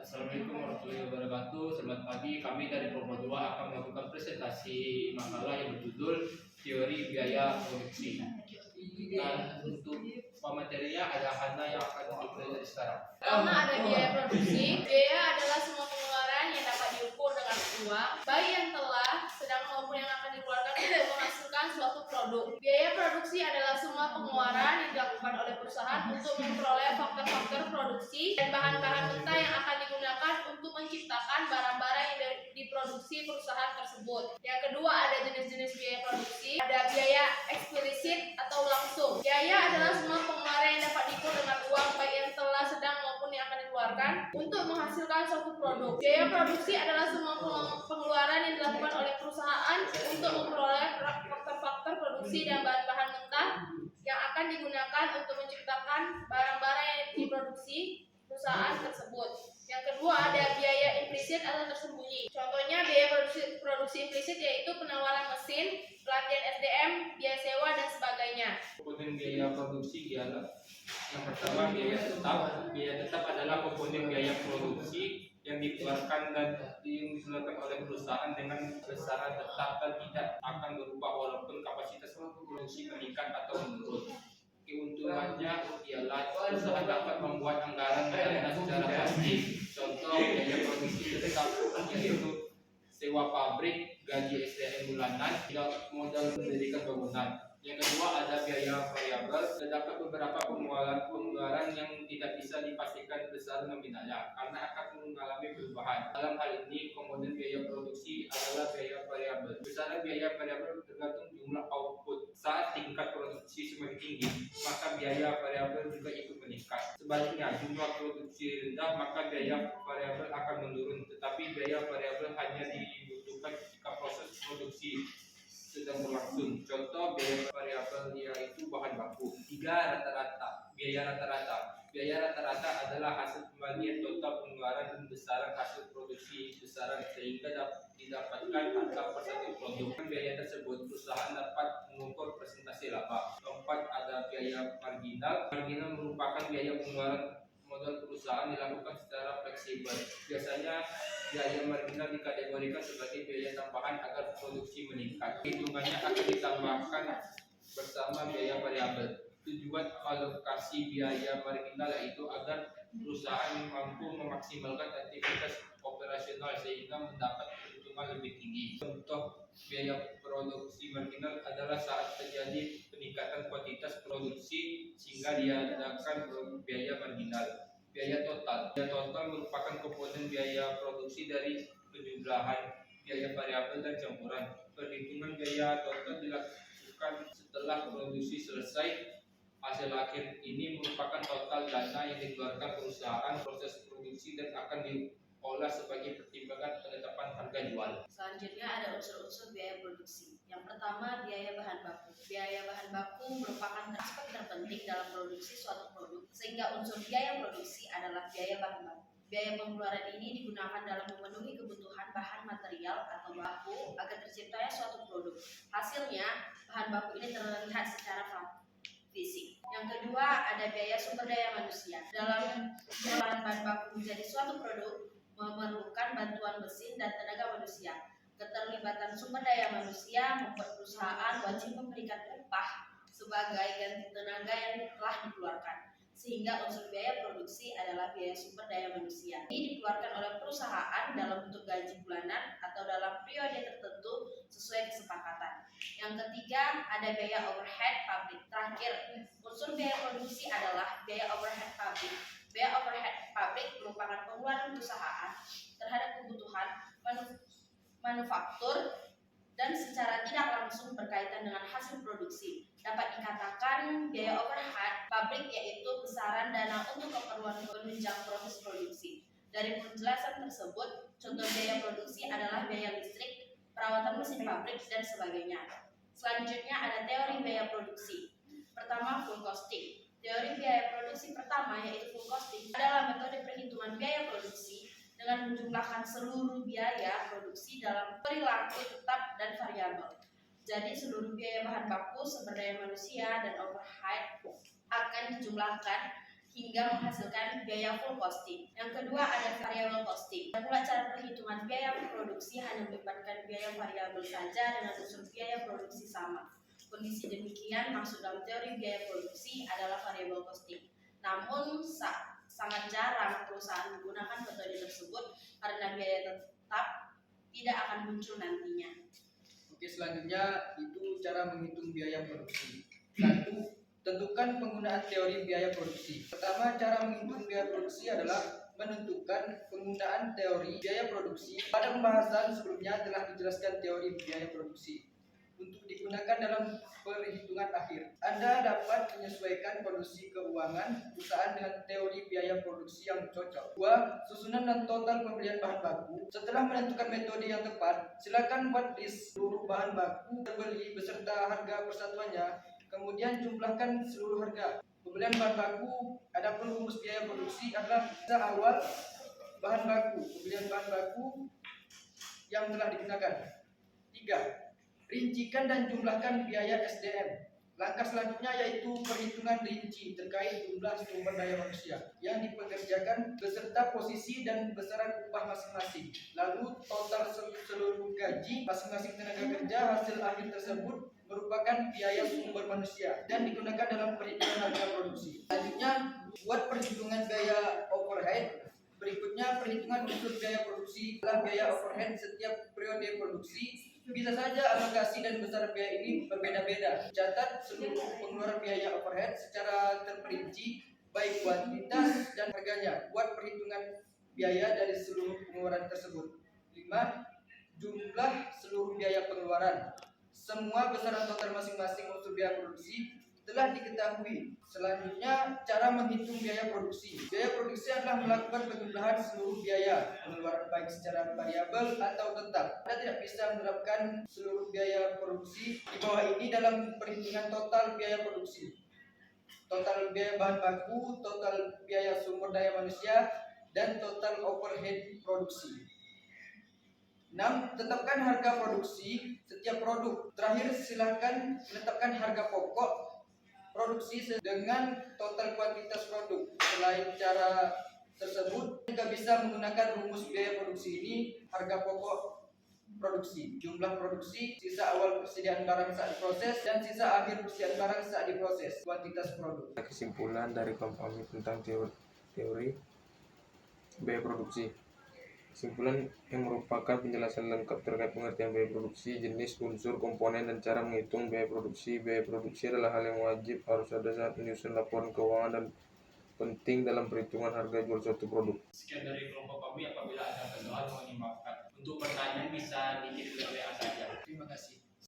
Assalamualaikum warahmatullahi wabarakatuh. Selamat pagi. Kami dari Promo 2 akan melakukan presentasi makalah yang berjudul Teori Biaya Produksi. Dan untuk pematerinya ada Hana yang akan mempelajari sekarang. Pertama ada biaya produksi. Biaya adalah semua pengeluaran yang dapat diukur dengan uang, baik yang telah, sedang maupun yang akan dikeluarkan untuk menghasilkan suatu produk. Biaya produksi adalah semua pengeluaran yang dilakukan oleh perusahaan untuk memperoleh faktor-faktor produksi dan bahan-bahan mentah yang akan digunakan untuk menciptakan barang-barang yang diproduksi perusahaan tersebut. Yang kedua ada jenis-jenis biaya produksi. Ada biaya eksplisit atau langsung. Biaya adalah semua pengeluaran yang dapat diukur dengan uang, baik yang telah, sedang maupun yang akan dikeluarkan untuk menghasilkan suatu produk. Biaya produksi adalah semua pengeluaran yang dilakukan oleh perusahaan untuk memperoleh faktor-faktor produksi dan bahan-bahan mentah yang akan digunakan untuk menciptakan barang-barang yang diproduksi perusahaan tersebut. Yang kedua ada biaya implisit atau tersembunyi. Contohnya biaya produksi implisit yaitu penawaran mesin, pelatihan SDM, biaya sewa dan sebagainya. Komponen biaya produksi ialah yang pertama biaya tetap. Biaya tetap adalah komponen biaya produksi yang dikeluarkan dan dikeluarkan oleh perusahaan dengan besaran tetap dan tidak akan berubah walaupun kapasitas produksi meningkat atau menurun. Keuntungannya ialah perusahaan dapat membuat anggaran dana secara pasti. Contoh biaya produksi tetap yaitu sewa pabrik, gaji SDM bulanan, modal mendirikan bangunan. Yang kedua ada biaya variabel. Terdapat beberapa pengeluaran yang tidak bisa dipastikan besar nominalnya karena akan mengalami perubahan. Dalam hal ini komponen biaya produksi adalah biaya variabel. Besaran biaya variabel tergantung jumlah output. Saat tingkat produksi semakin tinggi, maka biaya variabel juga ikut meningkat. Sebaliknya, jumlah produksi rendah, maka biaya variabel akan menurun. Tetapi biaya variabel hanya dibutuhkan ketika proses produksi sedang berlangsung. Contoh biaya variabel yaitu bahan baku. 3. Rata-rata. Biaya rata-rata. Biaya rata-rata adalah hasil pembagian total pengeluaran dan besaran hasil produksi besaran sehingga didapatkan angka per satu produk. Biaya tersebut perusahaan dapat mengukur presentasi laba. 4. Ada biaya marginal. Marginal merupakan biaya pengeluaran modal perusahaan dilakukan secara fleksibel. Biasanya biaya marginal dikategorikan sebagai biaya tambahan agar produksi meningkat. Hitungannya akan ditambahkan bersama biaya variabel. Tujuan alokasi biaya marginal yaitu agar perusahaan mampu memaksimalkan aktivitas operasional sehingga mendapat keuntungan lebih tinggi. Contoh biaya produksi marginal adalah saat terjadi peningkatan kuantitas produksi sehingga diadakan biaya marginal. Biaya total. Biaya total merupakan komponen biaya produksi dari penjumlahan biaya variabel dan campuran. Perhitungan biaya total dilakukan setelah produksi selesai. Hasil akhir ini merupakan total dana yang dikeluarkan perusahaan proses produksi dan akan diolah sebagai pertimbangan penetapan harga jual. Selanjutnya ada unsur-unsur biaya produksi. Yang pertama biaya bahan baku. Biaya bahan baku merupakan aspek terpenting dalam produksi suatu produk, sehingga unsur biaya produksi adalah biaya bahan baku. Biaya pengeluaran ini digunakan dalam memenuhi kebutuhan bahan material atau baku agar terciptanya suatu produk. Hasilnya, bahan baku ini terlihat secara fisik. Yang kedua ada biaya sumber daya manusia. Dalam pengeluaran bahan baku menjadi suatu produk memerlukan bantuan mesin dan tenaga manusia. Keterlibatan sumber daya manusia membuat perusahaan wajib memberikan upah sebagai ganti tenaga yang telah dikeluarkan, sehingga unsur biaya produksi adalah biaya sumber daya manusia. Ini dikeluarkan oleh perusahaan dalam bentuk gaji bulanan atau dalam periode tertentu sesuai kesepakatan. Yang ketiga ada biaya overhead pabrik. Terakhir, unsur biaya produksi adalah biaya overhead pabrik. Biaya overhead pabrik merupakan pengeluaran perusahaan terhadap kebutuhan manufaktur dan secara tidak langsung berkaitan dengan hasil produksi. Dapat dikatakan biaya overhead pabrik yaitu besaran dana untuk keperluan penunjang proses produksi. Dari penjelasan tersebut, contoh biaya produksi adalah biaya listrik, perawatan mesin pabrik, dan sebagainya. Selanjutnya ada teori biaya produksi. Pertama, full costing. Teori biaya produksi pertama yaitu full costing adalah metode perhitungan biaya produksi dengan menjumlahkan seluruh biaya produksi dalam perilaku tetap dan variabel. Jadi seluruh biaya bahan baku, sumber daya manusia, dan overhead akan dijumlahkan hingga menghasilkan biaya full costing. Yang kedua ada variable costing. Dan pula cara perhitungan biaya produksi hanya melibatkan biaya variabel saja dengan unsur biaya produksi sama. Kondisi demikian masuk dalam teori biaya produksi adalah variabel costing. Namun sangat jarang perusahaan menggunakan metode tersebut karena biaya tetap tidak akan muncul nantinya. Oke, selanjutnya itu cara menghitung biaya produksi. 1. Tentukan penggunaan teori biaya produksi. Pertama, cara menghitung biaya produksi adalah menentukan penggunaan teori biaya produksi. Pada pembahasan sebelumnya telah dijelaskan teori biaya produksi untuk digunakan dalam perhitungan akhir. Anda dapat menyesuaikan kondisi keuangan perusahaan dengan teori biaya produksi yang cocok. 2. Susunan dan total pembelian bahan baku. Setelah menentukan metode yang tepat, silakan buat list seluruh bahan baku terbeli beserta harga persatuannya. Kemudian jumlahkan seluruh harga pembelian bahan baku. Adapun rumus biaya produksi adalah sisa awal bahan baku, pembelian bahan baku yang telah digunakan. 3. Rincikan dan jumlahkan biaya SDM. Langkah selanjutnya yaitu perhitungan rinci terkait jumlah sumber daya manusia yang dipekerjakan beserta posisi dan besaran upah masing-masing. Lalu total seluruh gaji masing-masing tenaga kerja hasil akhir tersebut merupakan biaya sumber manusia dan digunakan dalam perhitungan harga produksi. Selanjutnya buat perhitungan biaya overhead. Berikutnya perhitungan unsur biaya produksi adalah biaya overhead setiap periode produksi. Bisa saja alokasi dan besar biaya ini berbeda-beda. Catat seluruh pengeluaran biaya overhead secara terperinci, baik kuantitas dan harganya. Buat perhitungan biaya dari seluruh pengeluaran tersebut. 5. Jumlah seluruh biaya pengeluaran. Semua besaran total masing-masing unsur biaya produksi telah diketahui. Selanjutnya, cara menghitung biaya produksi. Biaya produksi adalah melakukan penjumlahan seluruh biaya pengeluaran baik secara variabel atau tetap. Anda tidak bisa menerapkan seluruh biaya produksi di bawah ini dalam perhitungan total biaya produksi. Total biaya bahan baku, total biaya sumber daya manusia, dan total overhead produksi. 6. Tetapkan harga produksi setiap produk. Terakhir, silakan menetapkan harga pokok produksi dengan total kuantitas produk. Selain cara tersebut, juga bisa menggunakan rumus biaya produksi ini: harga pokok produksi, jumlah produksi, sisa awal persediaan barang saat diproses, dan sisa akhir persediaan barang saat diproses, kuantitas produk. Kesimpulan dari kompromi tentang teori biaya produksi. Kesimpulan yang merupakan penjelasan lengkap terkait pengertian biaya produksi, jenis, unsur, komponen, dan cara menghitung biaya produksi. Biaya produksi adalah hal yang wajib harus ada saat menyusun laporan keuangan dan penting dalam perhitungan harga jual suatu produk. Sekian dari kelompok kami. Apabila ada kesalahan mohon dimaafkan. Untuk pertanyaan bisa dikirim ke WA saja. Terima kasih.